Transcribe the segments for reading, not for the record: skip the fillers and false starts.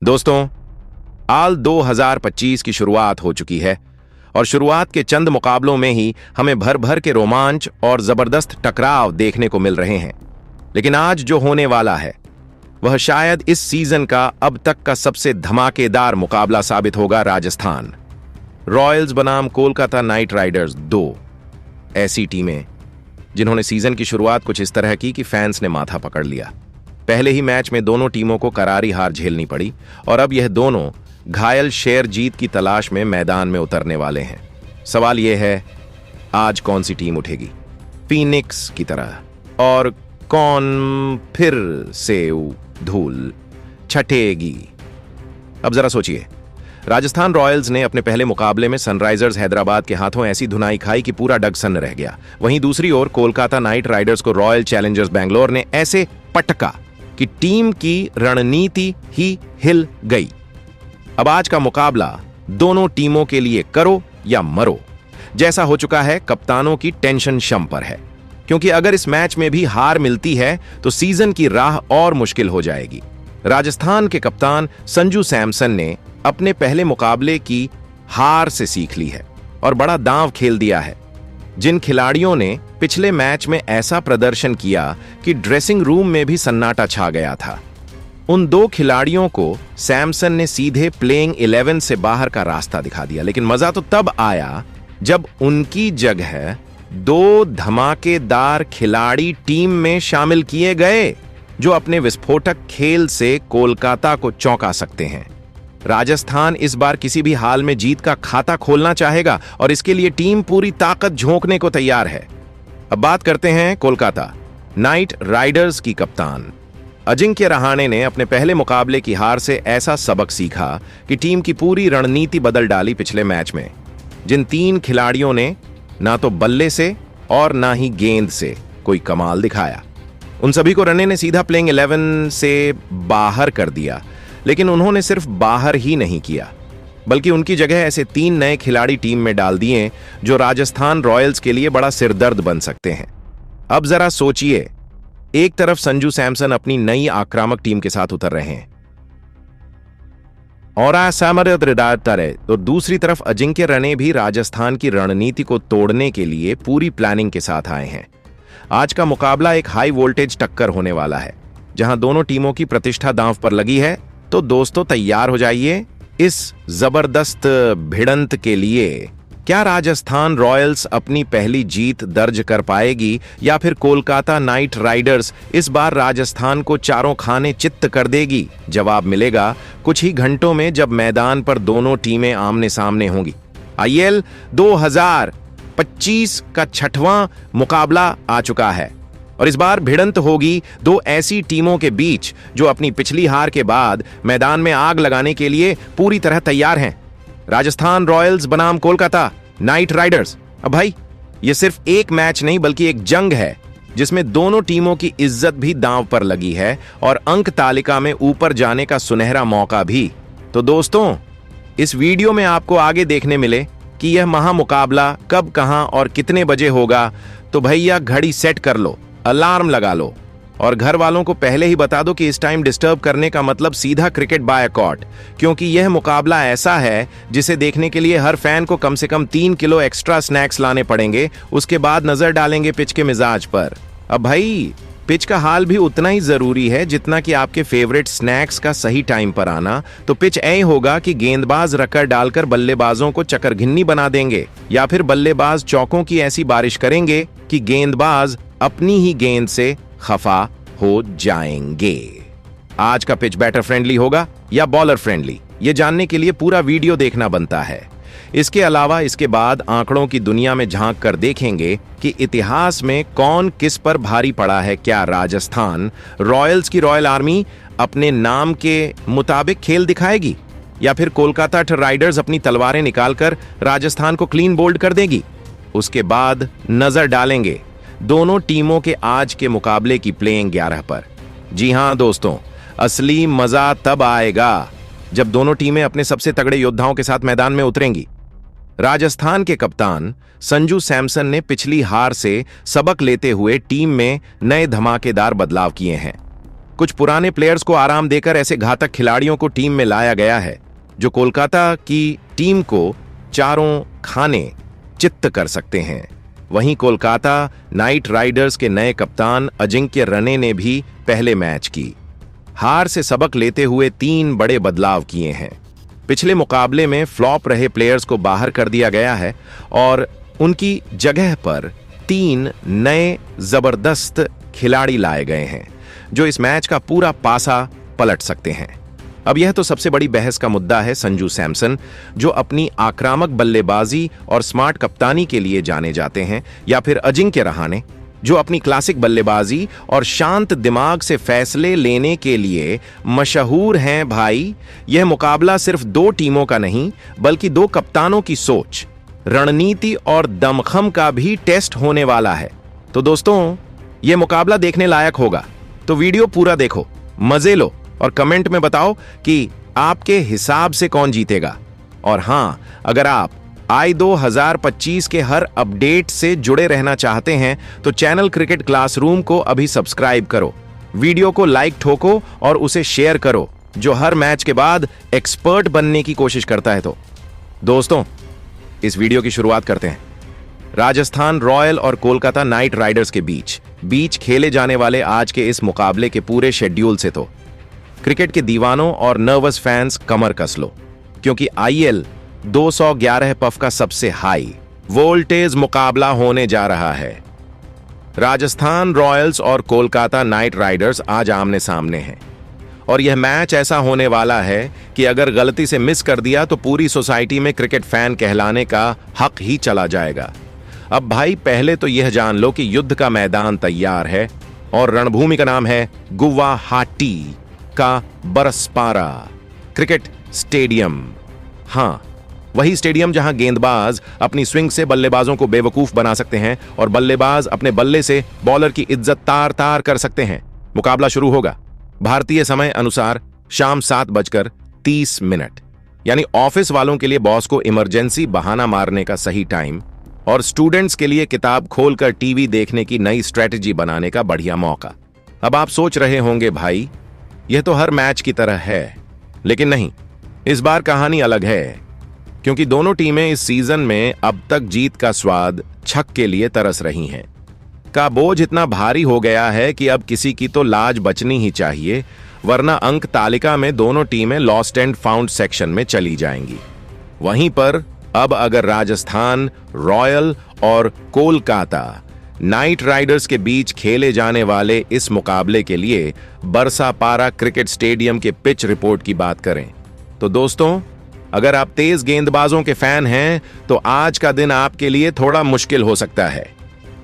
दोस्तों, आल 2025 की शुरुआत हो चुकी है और शुरुआत के चंद मुकाबलों में ही हमें भर भर के रोमांच और जबरदस्त टकराव देखने को मिल रहे हैं। लेकिन आज जो होने वाला है वह शायद इस सीजन का अब तक का सबसे धमाकेदार मुकाबला साबित होगा। राजस्थान रॉयल्स बनाम कोलकाता नाइट राइडर्स, दो ऐसी टीमें जिन्होंने सीजन की शुरुआत कुछ इस तरह की कि फैंस ने माथा पकड़ लिया। पहले ही मैच में दोनों टीमों को करारी हार झेलनी पड़ी और अब यह दोनों घायल शेर जीत की तलाश में मैदान में उतरने वाले हैं। सवाल यह है, आज कौन सी टीम उठेगी फीनिक्स की तरह और कौन फिर से धूल छटेगी? अब जरा सोचिए, राजस्थान रॉयल्स ने अपने पहले मुकाबले में सनराइजर्स हैदराबाद के हाथों ऐसी धुनाई खाई कि पूरा डगसन रह गया। वहीं दूसरी ओर कोलकाता नाइट राइडर्स को रॉयल चैलेंजर्स बेंगलोर ने ऐसे पटका कि टीम की रणनीति ही हिल गई। अब आज का मुकाबला दोनों टीमों के लिए करो या मरो जैसा हो चुका है। कप्तानों की टेंशन शम पर है, क्योंकि अगर इस मैच में भी हार मिलती है तो सीजन की राह और मुश्किल हो जाएगी। राजस्थान के कप्तान संजू सैमसन ने अपने पहले मुकाबले की हार से सीख ली है और बड़ा दांव खेल दिया है। जिन खिलाड़ियों ने पिछले मैच में ऐसा प्रदर्शन किया कि ड्रेसिंग रूम में भी सन्नाटा छा गया था, उन दो खिलाड़ियों को सैमसन ने सीधे प्लेइंग 11 से बाहर का रास्ता दिखा दिया। लेकिन मजा तो तब आया जब उनकी जगह दो धमाकेदार खिलाड़ी टीम में शामिल किए गए जो अपने विस्फोटक खेल से कोलकाता को चौंका सकते हैं। राजस्थान इस बार किसी भी हाल में जीत का खाता खोलना चाहेगा और इसके लिए टीम पूरी ताकत झोंकने को तैयार है। अब बात करते हैं कोलकाता नाइट राइडर्स की कप्तान अजिंक्य रहाणे ने अपने पहले मुकाबले की हार से ऐसा सबक सीखा कि टीम की पूरी रणनीति बदल डाली। पिछले मैच में जिन तीन खिलाड़ियों ने ना तो बल्ले से और ना ही गेंद से कोई कमाल दिखाया, उन सभी को रहाणे ने सीधा प्लेइंग 11 से बाहर कर दिया। लेकिन उन्होंने सिर्फ बाहर ही नहीं किया, बल्कि उनकी जगह ऐसे तीन नए खिलाड़ी टीम में डाल दिए जो राजस्थान रॉयल्स के लिए बड़ा सिरदर्द बन सकते हैं। अब जरा सोचिए, एक तरफ संजू सैमसन अपनी नई आक्रामक टीम के साथ उतर रहे हैं और तो दूसरी तरफ अजिंक्य रहाणे भी राजस्थान की रणनीति को तोड़ने के लिए पूरी प्लानिंग के साथ आए हैं। आज का मुकाबला एक हाई वोल्टेज टक्कर होने वाला है, जहां दोनों टीमों की प्रतिष्ठा दांव पर लगी है। तो दोस्तों, तैयार हो जाइए इस जबरदस्त भिड़ंत के लिए। क्या राजस्थान रॉयल्स अपनी पहली जीत दर्ज कर पाएगी या फिर कोलकाता नाइट राइडर्स इस बार राजस्थान को चारों खाने चित्त कर देगी? जवाब मिलेगा कुछ ही घंटों में, जब मैदान पर दोनों टीमें आमने सामने होंगी। आईएल 2025 का 6वां मुकाबला आ चुका है और इस बार भिड़ंत होगी दो ऐसी टीमों के बीच जो अपनी पिछली हार के बाद मैदान में आग लगाने के लिए पूरी तरह तैयार हैं। राजस्थान रॉयल्स बनाम कोलकाता नाइट राइडर्स। अब भाई, ये सिर्फ एक मैच नहीं बल्कि एक जंग है जिसमें दोनों टीमों की इज्जत भी दांव पर लगी है और अंक तालिका में ऊपर जाने का सुनहरा मौका भी। तो दोस्तों, इस वीडियो में आपको आगे देखने मिले कि यह महामुकाबला कब, कहां और कितने बजे होगा। तो भैया घड़ी सेट कर लो, अलार्म लगा लो और घर वालों को पहले ही बता दो कि इस टाइम डिस्टर्ब करने का मतलब सीधा क्रिकेट बायकॉट, क्योंकि यह मुकाबला ऐसा है जिसे देखने के लिए हर फैन को कम से कम 3 किलो एक्स्ट्रा स्नैक्स लाने पड़ेंगे। उसके बाद नजर डालेंगे पिच के मिजाज पर। अब भाई, पिच का हाल भी उतना ही जरूरी है जितना कि आपके फेवरेट स्नैक्स का सही टाइम पर आना। तो पिच ऐ होगा कि गेंदबाज रकर डालकर बल्लेबाजों को चकरघिन्नी बना देंगे या फिर बल्लेबाज चौकों की ऐसी बारिश करेंगे कि गेंदबाज अपनी ही गेंद से खफा हो जाएंगे। आज का पिच बैटर फ्रेंडली होगा या बॉलर फ्रेंडली, यह जानने के लिए पूरा वीडियो देखना बनता है। इसके अलावा इसके बाद आंकड़ों की दुनिया में झांक कर देखेंगे कि इतिहास में कौन किस पर भारी पड़ा है। क्या राजस्थान रॉयल्स की रॉयल आर्मी अपने नाम के मुताबिक खेल दिखाएगी या फिर कोलकाता राइडर्स अपनी तलवारें निकालकर राजस्थान को क्लीन बोल्ड कर देगी? उसके बाद नजर डालेंगे दोनों टीमों के आज के मुकाबले की प्लेइंग 11 पर। जी हां दोस्तों, असली मजा तब आएगा जब दोनों टीमें अपने सबसे तगड़े योद्धाओं के साथ मैदान में उतरेंगी। राजस्थान के कप्तान संजू सैमसन ने पिछली हार से सबक लेते हुए टीम में नए धमाकेदार बदलाव किए हैं। कुछ पुराने प्लेयर्स को आराम देकर ऐसे घातक खिलाड़ियों को टीम में लाया गया है जो कोलकाता की टीम को चारों खाने चित्त कर सकते हैं। वहीं कोलकाता नाइट राइडर्स के नए कप्तान अजिंक्य रहाणे ने भी पहले मैच की हार से सबक लेते हुए 3 बड़े बदलाव किए हैं। पिछले मुकाबले में फ्लॉप रहे प्लेयर्स को बाहर कर दिया गया है और उनकी जगह पर 3 नए जबरदस्त खिलाड़ी लाए गए हैं जो इस मैच का पूरा पासा पलट सकते हैं। अब यह तो सबसे बड़ी बहस का मुद्दा है संजू सैमसन, जो अपनी आक्रामक बल्लेबाजी और स्मार्ट कप्तानी के लिए जाने जाते हैं, या फिर अजिंक्य रहाणे जो अपनी क्लासिक बल्लेबाजी और शांत दिमाग से फैसले लेने के लिए मशहूर हैं। भाई, यह मुकाबला सिर्फ 2 टीमों का नहीं बल्कि 2 कप्तानों की सोच, रणनीति और दमखम का भी टेस्ट होने वाला है। तो दोस्तों, यह मुकाबला देखने लायक होगा, तो वीडियो पूरा देखो, मजे लो और कमेंट में बताओ कि आपके हिसाब से कौन जीतेगा। और हां, अगर आप आई 2025 के हर अपडेट से जुड़े रहना चाहते हैं तो चैनल क्रिकेट क्लासरूम को अभी सब्सक्राइब करो, वीडियो को लाइक ठोको और उसे शेयर करो, जो हर मैच के बाद एक्सपर्ट बनने की कोशिश करता है। तो दोस्तों, इस वीडियो की शुरुआत करते हैं। राजस्थान रॉयल और कोलकाता नाइट राइडर्स के बीच खेले जाने वाले आज के इस मुकाबले के पूरे शेड्यूल से तो क्रिकेट के दीवानों और नर्वस फैंस कमर कस लो, क्योंकि आईएल 211 पफ का सबसे हाई वोल्टेज मुकाबला होने जा रहा है। राजस्थान रॉयल्स और कोलकाता नाइट राइडर्स आज आमने सामने हैं और यह मैच ऐसा होने वाला है कि अगर गलती से मिस कर दिया तो पूरी सोसाइटी में क्रिकेट फैन कहलाने का हक ही चला जाएगा। अब भाई, पहले तो यह जान लो कि युद्ध का मैदान तैयार है और रणभूमि का नाम है गुवाहाटी का बरसपारा क्रिकेट स्टेडियम। हां, वही स्टेडियम जहां गेंदबाज अपनी स्विंग से बल्लेबाजों को बेवकूफ बना सकते हैं और बल्लेबाज अपने बल्ले से बॉलर की इज्जत तार तार कर सकते हैं। मुकाबला शुरू होगा भारतीय समय अनुसार शाम 7:30, यानी ऑफिस वालों के लिए बॉस को इमरजेंसी बहाना मारने का सही टाइम और स्टूडेंट्स के लिए किताब खोलकर टीवी देखने की नई स्ट्रेटजी बनाने का बढ़िया मौका। अब आप सोच रहे होंगे, भाई यह तो हर मैच की तरह है, लेकिन नहीं, इस बार कहानी अलग है, क्योंकि दोनों टीमें इस सीजन में अब तक जीत का स्वाद छक के लिए तरस रही हैं। का बोझ इतना भारी हो गया है कि अब किसी की तो लाज बचनी ही चाहिए, वरना अंक तालिका में दोनों टीमें लॉस्ट एंड फाउंड सेक्शन में चली जाएंगी। वहीं पर अब अगर राजस्थान रॉयल और कोलकाता नाइट राइडर्स के बीच खेले जाने वाले इस मुकाबले के लिए बरसापारा क्रिकेट स्टेडियम के पिच रिपोर्ट की बात करें तो दोस्तों, अगर आप तेज गेंदबाजों के फैन हैं तो आज का दिन आपके लिए थोड़ा मुश्किल हो सकता है,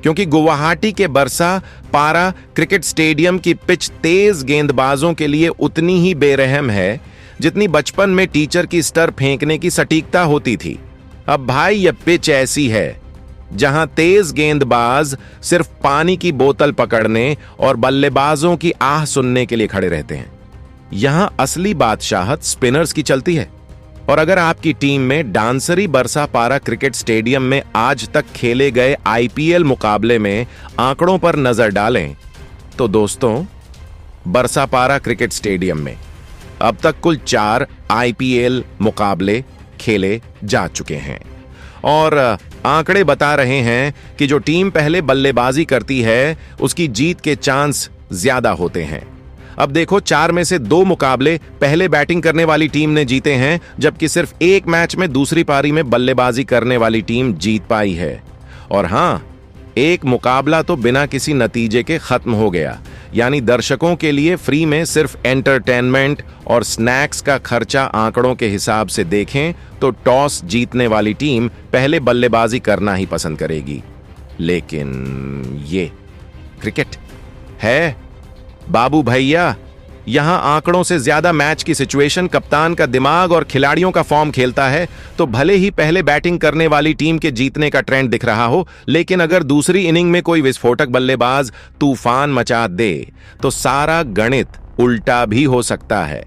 क्योंकि गुवाहाटी के बरसापारा क्रिकेट स्टेडियम की पिच तेज गेंदबाजों के लिए उतनी ही बेरहम है जितनी बचपन में टीचर की स्टर फेंकने की सटीकता होती थी। अब भाई, यह पिच ऐसी है जहां तेज गेंदबाज सिर्फ पानी की बोतल पकड़ने और बल्लेबाजों की आह सुनने के लिए खड़े रहते हैं। यहां असली बादशाहत स्पिनर्स की चलती है। और अगर आपकी टीम में डांसरी बरसापारा क्रिकेट स्टेडियम में आज तक खेले गए आईपीएल मुकाबले में आंकड़ों पर नजर डालें तो दोस्तों, बरसापारा क्रिकेट स्टेडियम में अब तक कुल 4 आईपीएल मुकाबले खेले जा चुके हैं और आंकड़े बता रहे हैं कि जो टीम पहले बल्लेबाजी करती है उसकी जीत के चांस ज्यादा होते हैं। अब देखो, 4 में से 2 मुकाबले पहले बैटिंग करने वाली टीम ने जीते हैं, जबकि सिर्फ 1 मैच में दूसरी पारी में बल्लेबाजी करने वाली टीम जीत पाई है। और हां, एक मुकाबला तो बिना किसी नतीजे के खत्म हो गया, यानी दर्शकों के लिए फ्री में सिर्फ एंटरटेनमेंट और स्नैक्स का खर्चा आंकड़ों के हिसाब से देखें तो टॉस जीतने वाली टीम पहले बल्लेबाजी करना ही पसंद करेगी। लेकिन ये क्रिकेट है बाबू भैया, यहां आंकड़ों से ज्यादा मैच की सिचुएशन, कप्तान का दिमाग और खिलाड़ियों का फॉर्म खेलता है। तो भले ही पहले बैटिंग करने वाली टीम के जीतने का ट्रेंड दिख रहा हो, लेकिन अगर दूसरी इनिंग में कोई विस्फोटक बल्लेबाज तूफान मचा दे तो सारा गणित उल्टा भी हो सकता है।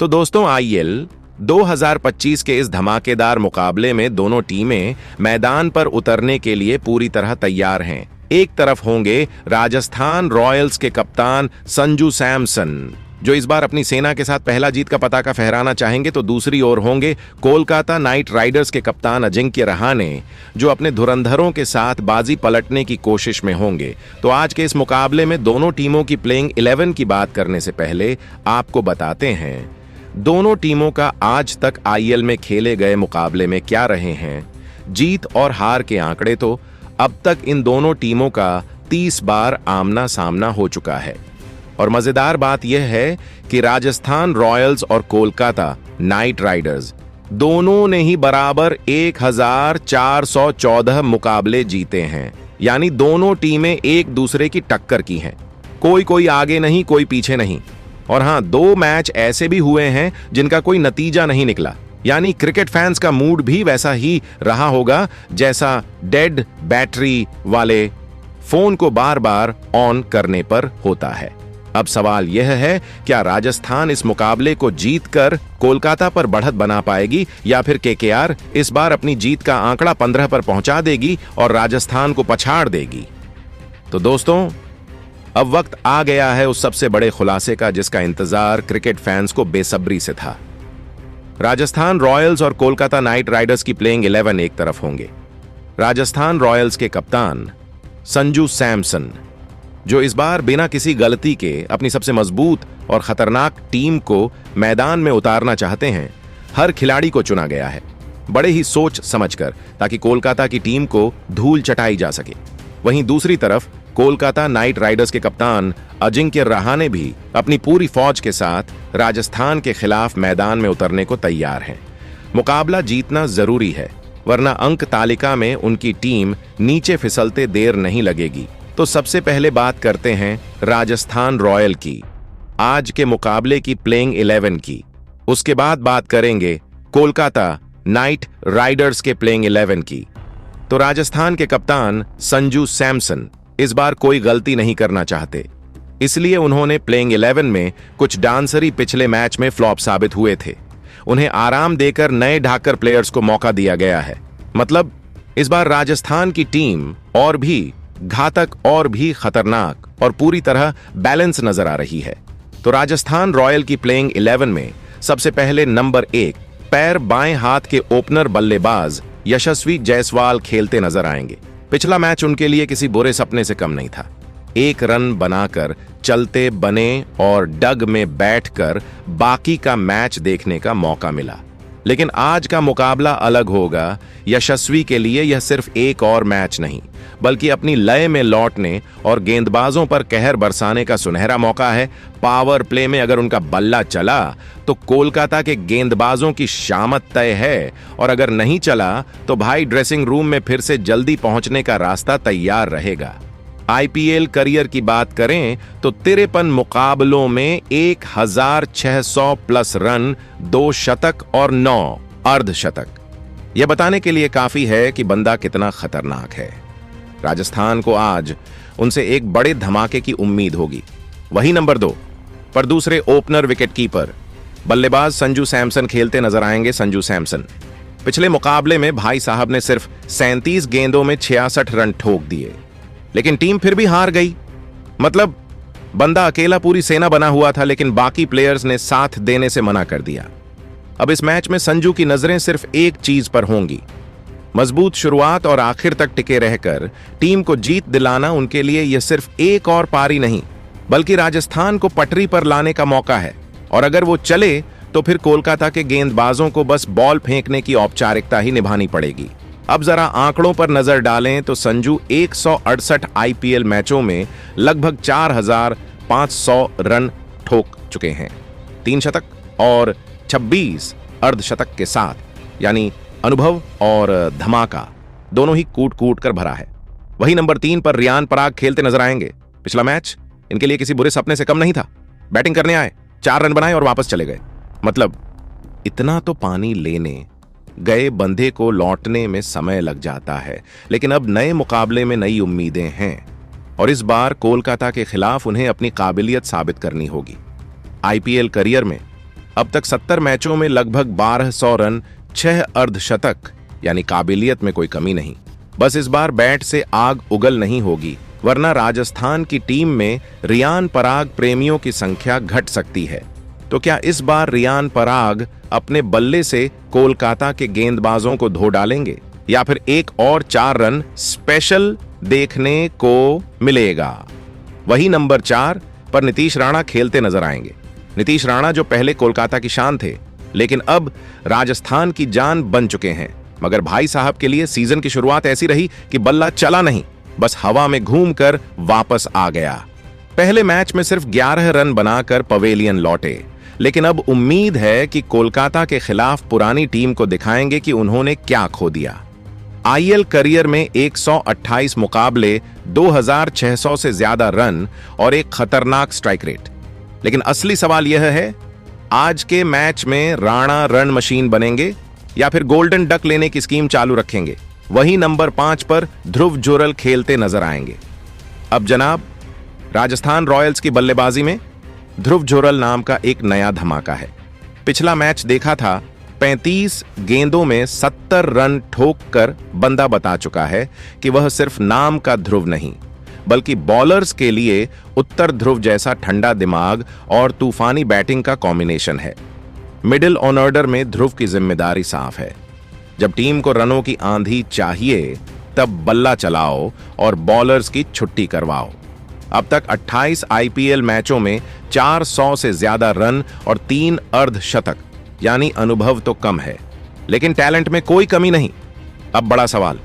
तो दोस्तों, आईएल 2025 के इस धमाकेदार मुकाबले में दोनों टीमें मैदान पर उतरने के लिए पूरी तरह तैयार हैं। एक तरफ होंगे राजस्थान रॉयल्स के कप्तान संजू सैमसन, जो इस बार अपनी सेना के साथ पहला जीत का पताका फहराना चाहेंगे, तो दूसरी ओर होंगे कोलकाता नाइट राइडर्स के कप्तान अजिंक्य रहाणे, जो अपने धुरंधरों के साथ बाजी पलटने की कोशिश में होंगे। तो आज के इस मुकाबले में दोनों टीमों की प्लेइंग 11 की बात करने से पहले आपको बताते हैं दोनों टीमों का आज तक आईएल में खेले गए मुकाबले में क्या रहे हैं। जीत और हार के आंकड़े तो अब तक इन दोनों टीमों का 30 बार आमना सामना हो चुका है। और मजेदार बात यह है कि राजस्थान रॉयल्स और कोलकाता नाइट राइडर्स दोनों ने ही बराबर 1414 मुकाबले जीते हैं, यानी दोनों टीमें एक दूसरे की टक्कर की हैं। कोई आगे नहीं, कोई पीछे नहीं। और हां, 2 मैच ऐसे भी हुए हैं जिनका कोई नतीजा नहीं निकला, यानी क्रिकेट फैंस का मूड भी वैसा ही रहा होगा जैसा डेड बैटरी वाले फोन को बार बार ऑन करने पर होता है। अब सवाल यह है, क्या राजस्थान इस मुकाबले को जीतकर कोलकाता पर बढ़त बना पाएगी, या फिर केकेआर इस बार अपनी जीत का आंकड़ा 15 पर पहुंचा देगी और राजस्थान को पछाड़ देगी? तो दोस्तों, अब वक्त आ गया है उस सबसे बड़े खुलासे का जिसका इंतजार क्रिकेट फैंस को बेसब्री से था। राजस्थान रॉयल्स और कोलकाता नाइट राइडर्स की प्लेइंग 11 एक तरफ होंगे। राजस्थान रॉयल्स के कप्तान संजू सैमसन, जो इस बार बिना किसी गलती के अपनी सबसे मजबूत और खतरनाक टीम को मैदान में उतारना चाहते हैं। हर खिलाड़ी को चुना गया है बड़े ही सोच समझकर, ताकि कोलकाता की टीम को धूल चटाई जा सके। वहीं दूसरी तरफ कोलकाता नाइट राइडर्स के कप्तान अजिंक्य रहाणे भी अपनी पूरी फौज के साथ राजस्थान के खिलाफ मैदान में उतरने को तैयार हैं। मुकाबला जीतना जरूरी है, वरना अंक तालिका में उनकी टीम नीचे फिसलते देर नहीं लगेगी। तो सबसे पहले बात करते हैं राजस्थान रॉयल की, आज के मुकाबले की प्लेइंग 11 की। उसके बाद बात करेंगे कोलकाता नाइट राइडर्स के प्लेइंग 11 की। तो राजस्थान के कप्तान संजू सैमसन इस बार कोई गलती नहीं करना चाहते, इसलिए उन्होंने प्लेइंग 11 में कुछ डांसरी पिछले मैच में फ्लॉप साबित हुए थे। उन्हें आराम देकर नए ढाकर प्लेयर्स को मौका दिया गया है। मतलब इस बार राजस्थान की टीम और भी घातक और भी खतरनाक और पूरी तरह बैलेंस नजर आ रही है। तो राजस्थान रॉयल की प्लेइंग 11 में सबसे पहले नंबर 1 पैर बाएं हाथ के ओपनर बल्लेबाज यशस्वी जायसवाल खेलते नजर आएंगे। पिछला मैच उनके लिए किसी बुरे सपने से कम नहीं था। 1 रन बनाकर चलते बने और डग में बैठकर बाकी का मैच देखने का मौका मिला। लेकिन आज का मुकाबला अलग होगा। यशस्वी के लिए यह सिर्फ एक और मैच नहीं, बल्कि अपनी लय में लौटने और गेंदबाजों पर कहर बरसाने का सुनहरा मौका है। पावर प्ले में अगर उनका बल्ला चला तो कोलकाता के गेंदबाजों की शामत तय है, और अगर नहीं चला तो भाई ड्रेसिंग रूम में फिर से जल्दी पहुंचने का रास्ता तैयार रहेगा। आईपीएल करियर की बात करें तो 53 मुकाबलों में 1600 प्लस रन, 2 शतक और 9 अर्धशतक। यह बताने के लिए काफी है कि बंदा कितना खतरनाक है। राजस्थान को आज उनसे एक बड़े धमाके की उम्मीद होगी। वही नंबर 2 पर दूसरे ओपनर विकेटकीपर बल्लेबाज संजू सैमसन खेलते नजर आएंगे। संजू सैमसन पिछले मुकाबले में भाई साहब ने सिर्फ 37 गेंदों में 66 रन ठोक दिए, लेकिन टीम फिर भी हार गई। मतलब बंदा अकेला पूरी सेना बना हुआ था, लेकिन बाकी प्लेयर्स ने साथ देने से मना कर दिया। अब इस मैच में संजू की नजरें सिर्फ एक चीज पर होंगी, मजबूत शुरुआत और आखिर तक टिके रहकर टीम को जीत दिलाना। उनके लिए यह सिर्फ एक और पारी नहीं, बल्कि राजस्थान को पटरी पर लाने का मौका है। और अगर वो चले तो फिर कोलकाता के गेंदबाजों को बस बॉल फेंकने की औपचारिकता ही निभानी पड़ेगी। अब जरा आंकड़ों पर नजर डालें तो संजू 168 आईपीएल मैचों में लगभग 4500 रन ठोक चुके हैं, 3 शतक और 26 अर्धशतक के साथ, यानी अनुभव और धमाका दोनों ही कूट कूट कर भरा है। वही नंबर 3 पर रियान पराग खेलते नजर आएंगे। पिछला मैच इनके लिए किसी बुरे सपने से कम नहीं था। बैटिंग करने आए, 4 रन बनाए और वापस चले गए। मतलब इतना तो पानी लेने गए बंदे को लौटने में समय लग जाता है। लेकिन अब नए मुकाबले में नई उम्मीदें हैं, और इस बार कोलकाता के खिलाफ उन्हें अपनी काबिलियत साबित करनी होगी। आईपीएल करियर में अब तक 70 मैचों में लगभग 1200 रन, 6 अर्धशतक, यानी काबिलियत में कोई कमी नहीं। बस इस बार बैट से आग उगल नहीं होगी, वरना राजस्थान की टीम में रियान पराग प्रेमियों की संख्या घट सकती है। तो क्या इस बार रियान पराग अपने बल्ले से कोलकाता के गेंदबाजों को धो डालेंगे, या फिर एक और 4 रन स्पेशल देखने को मिलेगा? वही नंबर 4 पर नीतीश राणा खेलते नजर आएंगे। नीतीश राणा जो पहले कोलकाता की शान थे, लेकिन अब राजस्थान की जान बन चुके हैं। मगर भाई साहब के लिए सीजन की शुरुआत ऐसी रही कि बल्ला चला नहीं, बस हवा में घूमकर वापस आ गया। पहले मैच में सिर्फ 11 रन बनाकर पवेलियन लौटे, लेकिन अब उम्मीद है कि कोलकाता के खिलाफ पुरानी टीम को दिखाएंगे कि उन्होंने क्या खो दिया। आईएल करियर में 128 मुकाबले, 2600 से ज्यादा रन और एक खतरनाक स्ट्राइक रेट। लेकिन असली सवाल यह है, आज के मैच में राणा रन मशीन बनेंगे या फिर गोल्डन डक लेने की स्कीम चालू रखेंगे? वही नंबर 5 पर ध्रुव जुरल खेलते नजर आएंगे। अब जनाब, राजस्थान रॉयल्स की बल्लेबाजी में ध्रुव जुरल नाम का एक नया धमाका है। पिछला मैच देखा था, 35 गेंदों में 70 रन ठोककर बंदा बता चुका है कि वह सिर्फ नाम का ध्रुव नहीं, बल्कि बॉलर्स के लिए उत्तर ध्रुव जैसा ठंडा दिमाग और तूफानी बैटिंग का कॉम्बिनेशन है। मिडिल ऑर्डर में ध्रुव की जिम्मेदारी साफ है। जब टीम को रनों की आंधी चाहिए, तब बल्ला चलाओ और बॉलर्स की छुट्टी करवाओ। अब तक 28 आईपीएल मैचों में 400 से ज्यादा रन और 3 अर्धशतक, यानी अनुभव तो कम है, लेकिन टैलेंट में कोई कमी नहीं। अब बड़ा सवाल,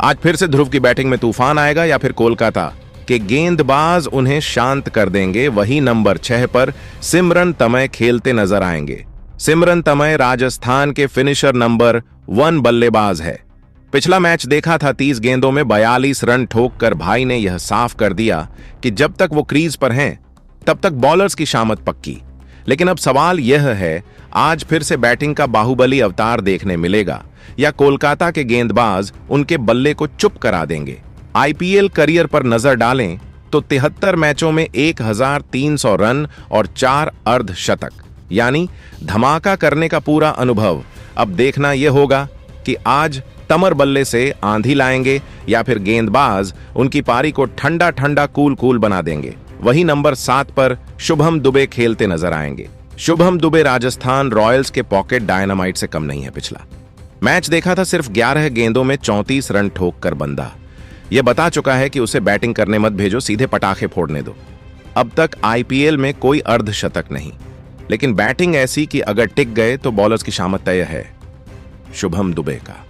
आज फिर से ध्रुव की बैटिंग में तूफान आएगा या फिर कोलकाता के गेंदबाज उन्हें शांत कर देंगे? वही नंबर 6 पर सिमरन तमय खेलते नजर आएंगे। सिमरन तमय राजस्थान के फिनिशर नंबर 1 बल्लेबाज है। पिछला मैच देखा था, 30 गेंदों में 42 रन ठोककर भाई ने यह साफ कर दिया कि जब तक वो क्रीज पर हैं, तब तक बॉलर्स की शामत पक्की। लेकिन अब सवाल यह है, आज फिर से बैटिंग का बाहुबली अवतार देखने मिलेगा या कोलकाता के गेंदबाज उनके बल्ले को चुप करा देंगे? आईपीएल करियर पर नजर डालें तो 73 मैचों में 1300 रन और 4 अर्धशतक, यानी धमाका करने का पूरा अनुभव। अब देखना यह होगा कि आज तमर बल्ले से आंधी लाएंगे या फिर गेंदबाज उनकी पारी को ठंडा ठंडा कूल कूल बना देंगे। वही नंबर 7 पर शुभम दुबे खेलते नजर आएंगे। शुभम दुबे राजस्थान रॉयल्स के पॉकेट डायनामाइट से कम नहीं है। पिछला मैच देखा था, सिर्फ 11 गेंदों में 34 रन ठोककर बंदा यह बता चुका है कि उसे बैटिंग करने मत भेजो, सीधे पटाखे फोड़ने दो। अब तक आईपीएल में कोई अर्धशतक नहीं, लेकिन बैटिंग ऐसी कि अगर टिक गए तो बॉलर्स की शामत तय है। शुभम दुबे का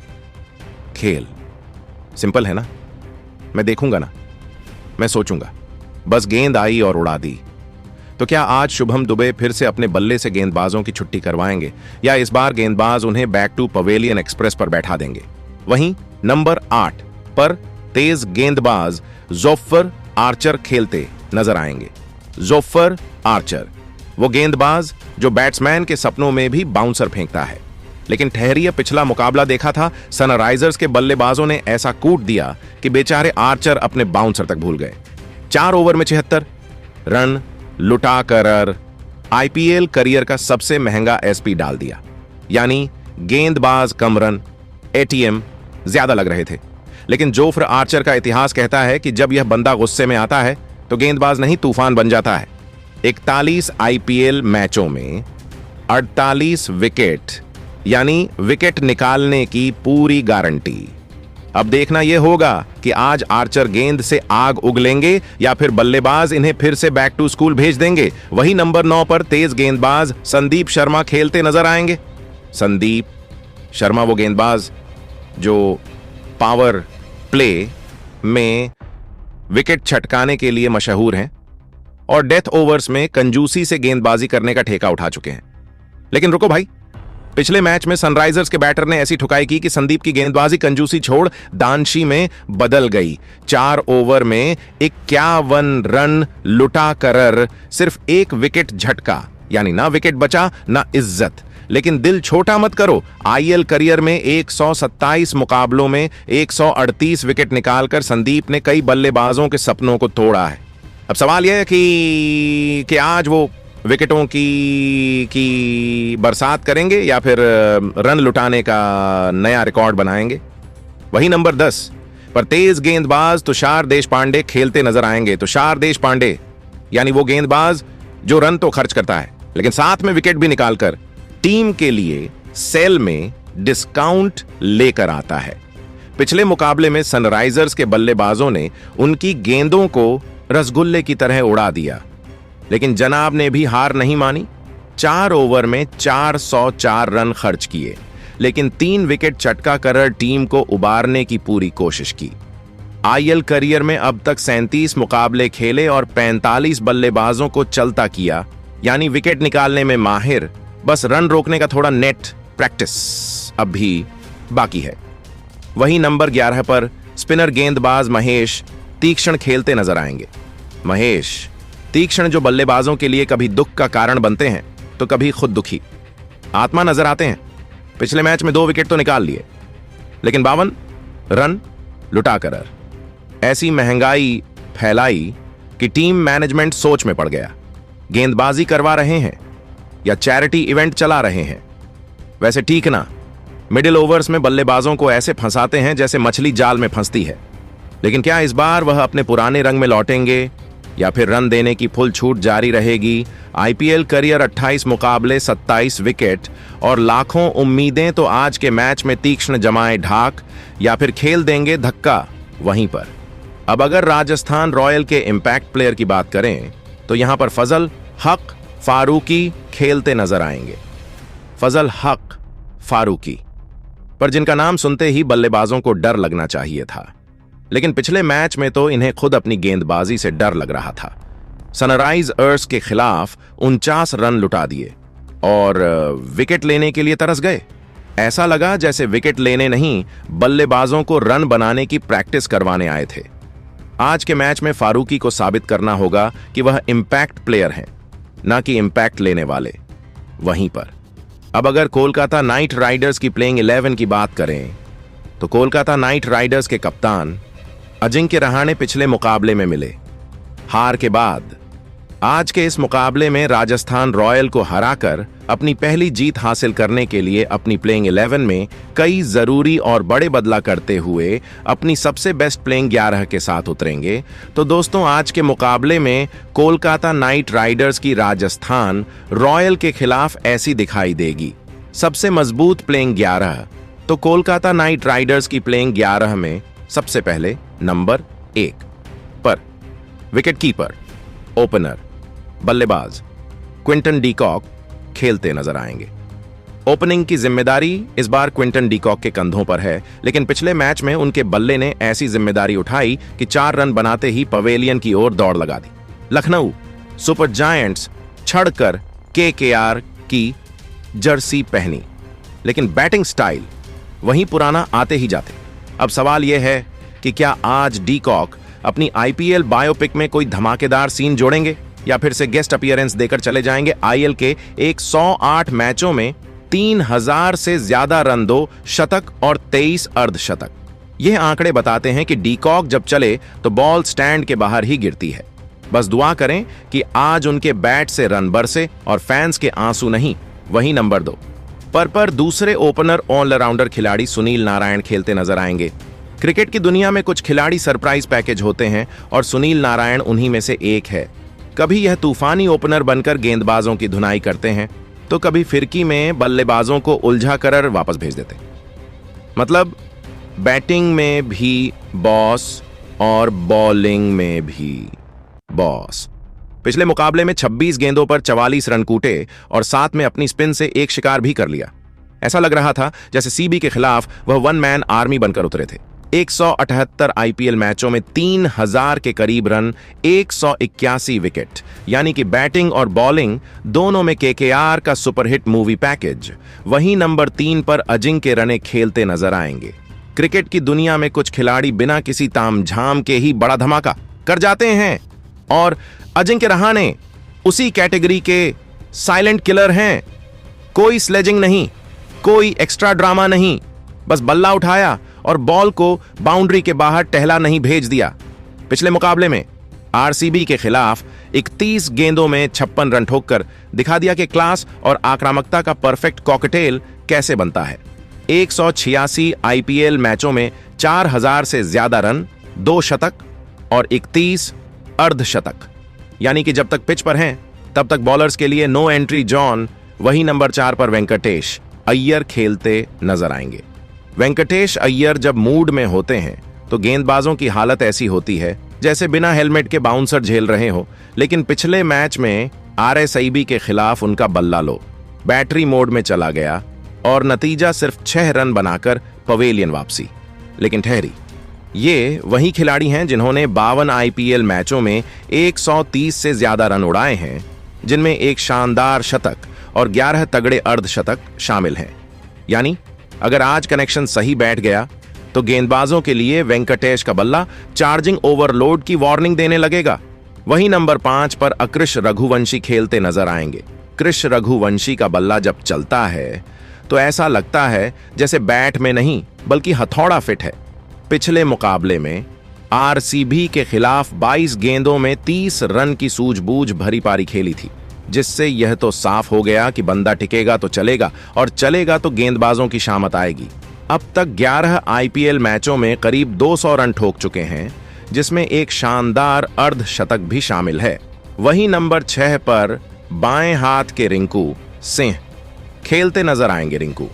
खेल सिंपल है ना, मैं देखूंगा ना, मैं सोचूंगा, बस गेंद आई और उड़ा दी। तो क्या आज शुभम दुबे फिर से अपने बल्ले से गेंदबाजों की छुट्टी करवाएंगे या इस बार गेंदबाज उन्हें बैक टू पवेलियन एक्सप्रेस पर बैठा देंगे? वहीं नंबर 8 पर तेज गेंदबाज जोफ्फर आर्चर खेलते नजर आएंगे। जोफ्फर आर्चर वो गेंदबाज जो बैट्समैन के सपनों में भी बाउंसर फेंकता है। लेकिन ठहरिए, पिछला मुकाबला देखा था, सनराइजर्स के बल्लेबाजों ने ऐसा कूट दिया कि बेचारे आर्चर अपने बाउंसर तक भूल गए। 4 ओवर में 76 रन लुटा कर आईपीएल करियर का सबसे महंगा एसपी डाल दिया। यानी गेंदबाज कम रन, एटीएम ज्यादा लग रहे थे। लेकिन जोफ्र आर्चर का इतिहास कहता है कि जब यह बंदा गुस्से में आता है तो गेंदबाज नहीं, तूफान बन जाता है। 41 आईपीएल मैचों में 48 विकेट, यानी विकेट निकालने की पूरी गारंटी। अब देखना यह होगा कि आज आर्चर गेंद से आग उगलेंगे या फिर बल्लेबाज इन्हें फिर से बैक टू स्कूल भेज देंगे। वही नंबर 9 पर तेज गेंदबाज संदीप शर्मा खेलते नजर आएंगे। संदीप शर्मा वो गेंदबाज जो पावर प्ले में विकेट छटकाने के लिए मशहूर हैं और डेथ ओवर्स में कंजूसी से गेंदबाजी करने का ठेका उठा चुके हैं। लेकिन रुको भाई, पिछले मैच में सनराइजर्स के बैटर ने ऐसी ठुकाई की कि संदीप की गेंदबाजी कंजूसी छोड़ दानशी में बदल गई। 4 ओवर में 51 रन लुटा कर सिर्फ 1 विकेट झटका, यानी ना विकेट बचा ना इज्जत। लेकिन दिल छोटा मत करो, आईएल करियर में 127 मुकाबलों में 138 विकेट निकालकर संदीप ने कई बल्लेबाजों के सपनों को तोड़ा है। अब सवाल यह है कि आज वो विकेटों की बरसात करेंगे या फिर रन लुटाने का नया रिकॉर्ड बनाएंगे। वही नंबर 10 पर तेज गेंदबाज तुषार देशपांडे खेलते नजर आएंगे। तुषार देशपांडे यानी वो गेंदबाज जो रन तो खर्च करता है लेकिन साथ में विकेट भी निकालकर टीम के लिए सेल में डिस्काउंट लेकर आता है। पिछले मुकाबले में सनराइजर्स के बल्लेबाजों ने उनकी गेंदों को रसगुल्ले की तरह उड़ा दिया, लेकिन जनाब ने भी हार नहीं मानी। 4 ओवर में 404 रन खर्च किए, लेकिन 3 विकेट चटका कर टीम को उबारने की पूरी कोशिश की। आईएल करियर में अब तक 37 मुकाबले खेले और 45 बल्लेबाजों को चलता किया, यानी विकेट निकालने में माहिर, बस रन रोकने का थोड़ा नेट प्रैक्टिस अब भी बाकी है। वहीं नंबर 11 पर स्पिनर गेंदबाज महेश तीक्ष्ण खेलते नजर आएंगे। महेश तीक्ष्ण जो बल्लेबाजों के लिए कभी दुख का कारण बनते हैं तो कभी खुद दुखी आत्मा नजर आते हैं। पिछले मैच में 2 विकेट तो निकाल लिए, लेकिन 52 रन लुटाकर ऐसी महंगाई फैलाई कि टीम मैनेजमेंट सोच में पड़ गया। गेंदबाजी करवा रहे हैं या चैरिटी इवेंट चला रहे हैं? वैसे ठीक ना, मिडिल ओवर्स में बल्लेबाजों को ऐसे फंसाते हैं जैसे मछली जाल में फंसती है। लेकिन क्या इस बार वह अपने पुराने रंग में लौटेंगे या फिर रन देने की फुल छूट जारी रहेगी? आईपीएल करियर 28 मुकाबले 27 विकेट और लाखों उम्मीदें तो आज के मैच में तीक्ष्ण जमाए ढाक या फिर खेल देंगे धक्का वहीं पर। अब अगर राजस्थान रॉयल के इंपैक्ट प्लेयर की बात करें तो यहां पर फजल हक फारूकी खेलते नजर आएंगे। फजल हक फारूकी, पर जिनका नाम सुनते ही बल्लेबाजों को डर लगना चाहिए था, लेकिन पिछले मैच में तो इन्हें खुद अपनी गेंदबाजी से डर लग रहा था। सनराइजर्स के खिलाफ 49 रन लुटा दिए और विकेट लेने के लिए तरस गए। ऐसा लगा जैसे विकेट लेने नहीं, बल्लेबाजों को रन बनाने की प्रैक्टिस करवाने आए थे। आज के मैच में फारूकी को साबित करना होगा कि वह इंपैक्ट प्लेयर हैं, ना कि इंपैक्ट लेने वाले। वहीं पर अब अगर कोलकाता नाइट राइडर्स की प्लेइंग 11 की बात करें तो कोलकाता नाइट राइडर्स के कप्तान अजिंक्य रहाणे पिछले मुकाबले में मिले। हार के बाद आज के इस मुकाबले में राजस्थान रॉयल को हराकर अपनी पहली जीत हासिल करने के लिए अपनी प्लेइंग 11 में कई जरूरी और बड़े बदला करते हुए अपनी सबसे बेस्ट प्लेइंग 11 के साथ उतरेंगे। तो दोस्तों, आज के मुकाबले में कोलकाता नाइट राइडर्स की राजस्थान रॉयल के खिलाफ ऐसी दिखाई देगी। सबसे मजबूत प्लेइंग 11 तो कोलकाता नाइट राइडर्स की प्लेइंग 11 में सबसे पहले नंबर 1 पर विकेटकीपर, ओपनर, बल्लेबाज क्विंटन डी कॉक खेलते नजर आएंगे। ओपनिंग की जिम्मेदारी इस बार क्विंटन डी कॉक के कंधों पर है, लेकिन पिछले मैच में उनके बल्ले ने ऐसी जिम्मेदारी उठाई कि 4 रन बनाते ही पवेलियन की ओर दौड़ लगा दी। लखनऊ सुपर जायंट्स छड़कर केकेआर की जर्सी पहनी, लेकिन बैटिंग स्टाइल वहीं पुराना आते ही जाते। अब सवाल यह है कि क्या आज डी कॉक अपनी आईपीएल बायोपिक में कोई धमाकेदार सीन जोड़ेंगे या फिर से गेस्ट अपीयरेंस देकर चले जाएंगे। आईएल के 108 मैचों में 3000 से ज्यादा रन, 2 शतक और 23 अर्धशतक। यह आंकड़े बताते हैं कि डी कॉक जब चले तो बॉल स्टैंड के बाहर ही गिरती है। बस दुआ करें कि आज उनके बैट से रन बरसे और फैंस के आंसू नहीं। वहीं नंबर 2 पर दूसरे ओपनर ऑलराउंडर खिलाड़ी सुनील नारायण खेलते नजर आएंगे। क्रिकेट की दुनिया में कुछ खिलाड़ी सरप्राइज पैकेज होते हैं और सुनील नारायण उन्हीं में से एक है। कभी यह तूफानी ओपनर बनकर गेंदबाजों की धुनाई करते हैं तो कभी फिरकी में बल्लेबाजों को उलझा कर वापस भेज देते हैं। मतलब बैटिंग में भी बॉस और बॉलिंग में भी बॉस। पिछले मुकाबले में 26 गेंदों पर 44 रन कूटे और साथ में अपनी स्पिन से एक शिकार भी कर लिया। ऐसा लग रहा था जैसे सीबी के खिलाफ वह वन मैन आर्मी बनकर उतरे थे। 178 आईपीएल मैचों में 3000 के करीब रन, 181 विकेट, यानी कि बैटिंग और बॉलिंग दोनों में केकेआर का सुपरहिट मूवी पैकेज। वहीं नंबर 3 पर अजिंक्य रहाणे खेलते नजर आएंगे। क्रिकेट की दुनिया में कुछ खिलाड़ी बिना किसी तामझाम के ही बड़ा धमाका कर जाते हैं और अजिंक्य रहाणे उसी कैटेगरी के साइलेंट किलर हैं। कोई स्लेजिंग नहीं, कोई एक्स्ट्रा ड्रामा नहीं, बस बल्ला उठाया और बॉल को बाउंड्री के बाहर टहला नहीं भेज दिया। पिछले मुकाबले में आरसीबी के खिलाफ 31 गेंदों में 56 रन ठोककर दिखा दिया कि क्लास और आक्रामकता का परफेक्ट कॉकटेल कैसे बनता है। 186 आईपीएल मैचों में 4000 से ज्यादा रन, 2 शतक और 31 अर्धशतक। यानी कि जब तक पिच पर हैं तब तक बॉलर्स के लिए नो एंट्री जॉन। वही नंबर 4 पर वेंकटेश अय्यर खेलते नजर आएंगे। वेंकटेश अय्यर जब मूड में होते हैं तो गेंदबाजों की हालत ऐसी होती है जैसे बिना हेलमेट के बाउंसर झेल रहे हो। लेकिन पिछले मैच में आरसीबी के खिलाफ उनका बल्ला लो बैटरी मोड में चला गया और नतीजा सिर्फ 6 रन बनाकर पवेलियन वापसी। लेकिन ठहरी, ये वही खिलाड़ी हैं जिन्होंने 52 आईपीएल मैचों में 130 से ज्यादा रन उड़ाए हैं, जिनमें एक शानदार शतक और 11 तगड़े अर्धशतक शामिल हैं। यानी अगर आज कनेक्शन सही बैठ गया तो गेंदबाजों के लिए वेंकटेश का बल्ला चार्जिंग ओवरलोड की वार्निंग देने लगेगा। वहीं नंबर 5 पर अकृष रघुवंशी खेलते नजर आएंगे। कृष रघुवंशी का बल्ला जब चलता है तो ऐसा लगता है जैसे बैट में नहीं बल्कि हथौड़ा फिट है। पिछले मुकाबले में आरसीबी के खिलाफ 22 गेंदों में 30 रन की सूझबूझ भरी पारी खेली थी, जिससे यह तो साफ हो गया कि बंदा टिकेगा तो चलेगा और चलेगा तो गेंदबाजों की शामत आएगी। अब तक 11 आईपीएल मैचों में करीब 200 रन ठोक चुके हैं, जिसमें एक शानदार अर्धशतक भी शामिल है। वहीं नंबर 6 पर बाएं हाथ के रिंकू सिंह खेलते नजर आएंगे। रिंकू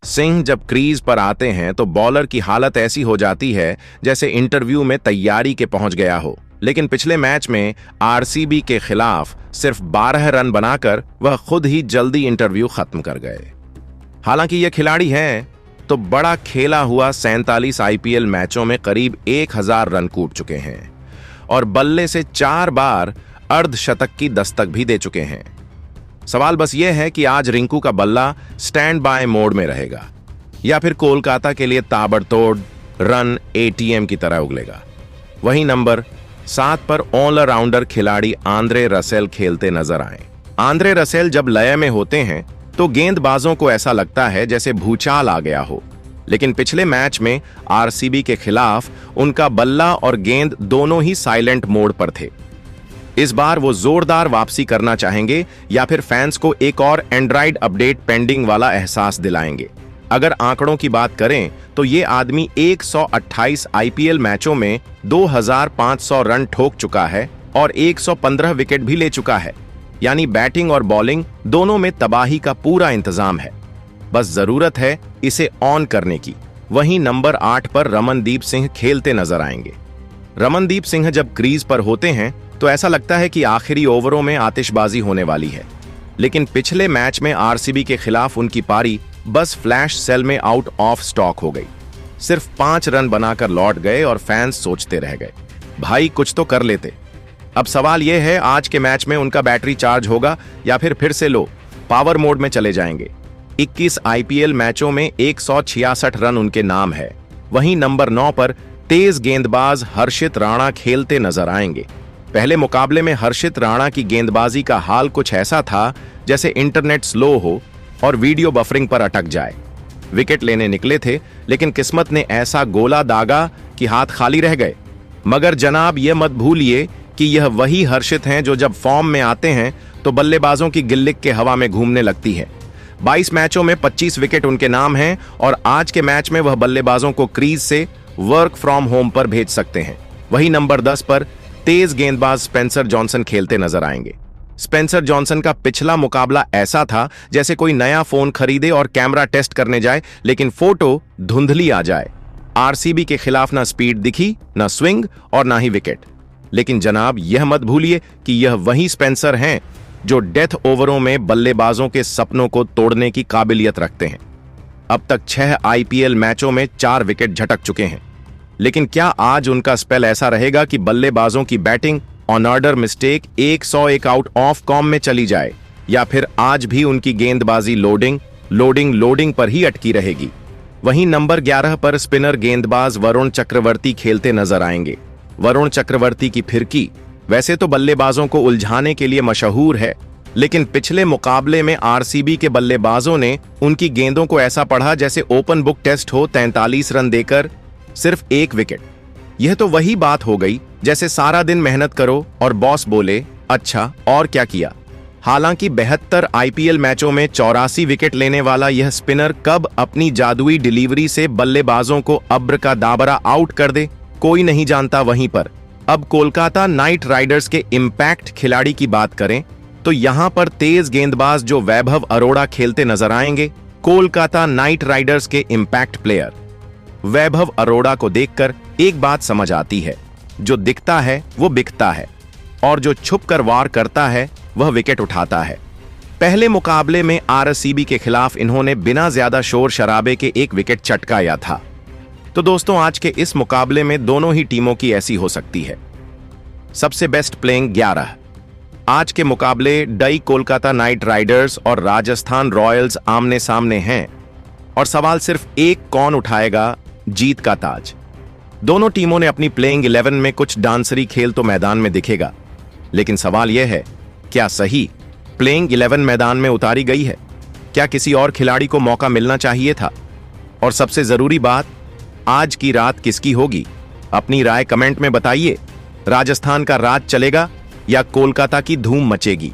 सिंह जब क्रीज पर आते हैं तो बॉलर की हालत ऐसी हो जाती है जैसे इंटरव्यू में तैयारी के पहुंच गया हो। लेकिन पिछले मैच में आरसीबी के खिलाफ सिर्फ 12 रन बनाकर वह खुद ही जल्दी इंटरव्यू खत्म कर गए। हालांकि यह खिलाड़ी हैं तो बड़ा खेला हुआ 47 आईपीएल मैचों में करीब 1000 रन कूट चुके हैं और बल्ले से 4 बार अर्धशतक की दस्तक भी दे चुके हैं। सवाल बस यह है कि आज रिंकू का बल्ला स्टैंड बाय मोड में रहेगा या फिर कोलकाता के लिए ताबड़तोड़ रन एटीएम की तरह उगलेगा। वहीं नंबर 7 पर ऑलराउंडर खिलाड़ी आंद्रे रसेल खेलते नजर आए। आंद्रे रसेल जब लय में होते हैं तो गेंदबाजों को ऐसा लगता है जैसे भूचाल आ गया हो। लेकिन पिछले मैच में आरसीबी के खिलाफ उनका बल्ला और गेंद दोनों ही साइलेंट मोड पर थे। इस बार वो जोरदार वापसी करना चाहेंगे या फिर फैंस को एक और एंड्रॉइड अपडेट पेंडिंग वाला एहसास दिलाएंगे। अगर आंकड़ों की बात करें तो ये आदमी 128 आईपीएल मैचों में 2500 रन ठोक चुका है और 115 विकेट भी ले चुका है। यानी बैटिंग और बॉलिंग दोनों में तबाही का पूरा इंतजाम है, बस जरूरत है इसे ऑन करने की। वहीं नंबर 8 पर रमनदीप सिंह खेलते नजर आएंगे। रमनदीप सिंह जब क्रीज पर होते हैं तो ऐसा लगता है कि आखिरी ओवरों में आतिशबाजी होने वाली है। लेकिन पिछले मैच में आरसीबी के खिलाफ उनकी पारी बस फ्लैश सेल में आउट ऑफ स्टॉक हो गई। सिर्फ 5 रन बनाकर लौट गए और फैंस सोचते रह गए, भाई कुछ तो कर लेते। अब सवाल यह है आज के मैच में उनका बैटरी चार्ज होगा या फिर से लो पावर मोड में चले जाएंगे। 21 आईपीएल मैचों में 166 रन उनके नाम है। वहीं नंबर 9 पर तेज गेंदबाज हर्षित राणा खेलते नजर आएंगे। पहले मुकाबले में हर्षित राणा की गेंदबाजी का हाल कुछ ऐसा था जैसे इंटरनेट स्लो हो और वीडियो बफरिंग पर अटक जाए। विकेट लेने निकले थे लेकिन किस्मत ने ऐसा गोला दागा कि हाथ खाली रह गए। मगर जनाब ये मत भूलिए कि यह वही हर्षित हैं जो जब फॉर्म में आते हैं तो बल्लेबाजों की गिल्लिक के हवा में घूमने लगती है। 22 मैचों में 25 विकेट उनके नाम हैं और आज के मैच में वह बल्लेबाजों को क्रीज से वर्क फ्रॉम होम पर भेज सकते हैं। वही नंबर 10 पर तेज गेंदबाज स्पेंसर जॉनसन खेलते नजर आएंगे। स्पेंसर जॉनसन का पिछला मुकाबला ऐसा था जैसे कोई नया फोन खरीदे और कैमरा टेस्ट करने जाए लेकिन फोटो धुंधली आ जाए। आरसीबी के खिलाफ ना स्पीड दिखी, ना स्विंग और ना ही विकेट। लेकिन जनाब यह मत भूलिए कि यह वही स्पेंसर हैं जो डेथ ओवरों में बल्लेबाजों के सपनों को तोड़ने की काबिलियत रखते हैं। अब तक 6 आईपीएल मैचों में 4 विकेट झटक चुके हैं। लेकिन क्या आज उनका स्पेल ऐसा रहेगा कि बल्लेबाजों की batting on order mistake 101 out of com में चली जाए, या फिर आज भी उनकी गेंदबाजी लोडिंग पर ही अटकी रहेगी। वहीं नंबर 11 पर स्पिनर गेंदबाज वरुण चक्रवर्ती खेलते नजर आएंगे। वरुण चक्रवर्ती की फिरकी वैसे तो बल्लेबाजों को उलझाने के लिए मशहूर है, लेकिन पिछले मुकाबले में आरसीबी के बल्लेबाजों ने उनकी गेंदों को ऐसा पढ़ा जैसे ओपन बुक टेस्ट हो। 43 रन देकर सिर्फ 1 विकेट। यह तो वही बात हो गई जैसे सारा दिन मेहनत करो और बॉस बोले अच्छा और क्या किया। हालांकि 72 आईपीएल मैचों में 84 विकेट लेने वाला यह स्पिनर कब अपनी जादुई डिलीवरी से बल्लेबाजों को अब्र का दाबरा आउट कर दे, कोई नहीं जानता। वहीं पर अब कोलकाता नाइट राइडर्स के इंपैक्ट खिलाड़ी की बात करें तो यहां पर तेज गेंदबाज जो वैभव अरोड़ा खेलते नजर आएंगे। कोलकाता नाइट राइडर्स के इंपैक्ट प्लेयर वैभव अरोड़ा को देखकर एक बात समझ आती है, जो दिखता है वो बिकता है और जो छुप कर वार करता है वह विकेट उठाता है। पहले मुकाबले में आरसीबी के खिलाफ इन्होंने बिना ज्यादा शोर शराबे के एक विकेट चटकाया था। तो दोस्तों, आज के इस मुकाबले में दोनों ही टीमों की ऐसी हो सकती है। सबसे बेस्ट प्लेइंग 11। आज के मुकाबले डई कोलकाता नाइट राइडर्स और राजस्थान रॉयल्स आमने सामने हैं और सवाल सिर्फ एक, कौन उठाएगा जीत का ताज। दोनों टीमों ने अपनी प्लेइंग 11 में कुछ डांसरी खेल तो मैदान में दिखेगा, लेकिन सवाल यह है, क्या सही प्लेइंग 11 मैदान में उतारी गई है? क्या किसी और खिलाड़ी को मौका मिलना चाहिए था? और सबसे जरूरी बात, आज की रात किसकी होगी? अपनी राय कमेंट में बताइए। राजस्थान का राज चलेगा या कोलकाता की धूम मचेगी?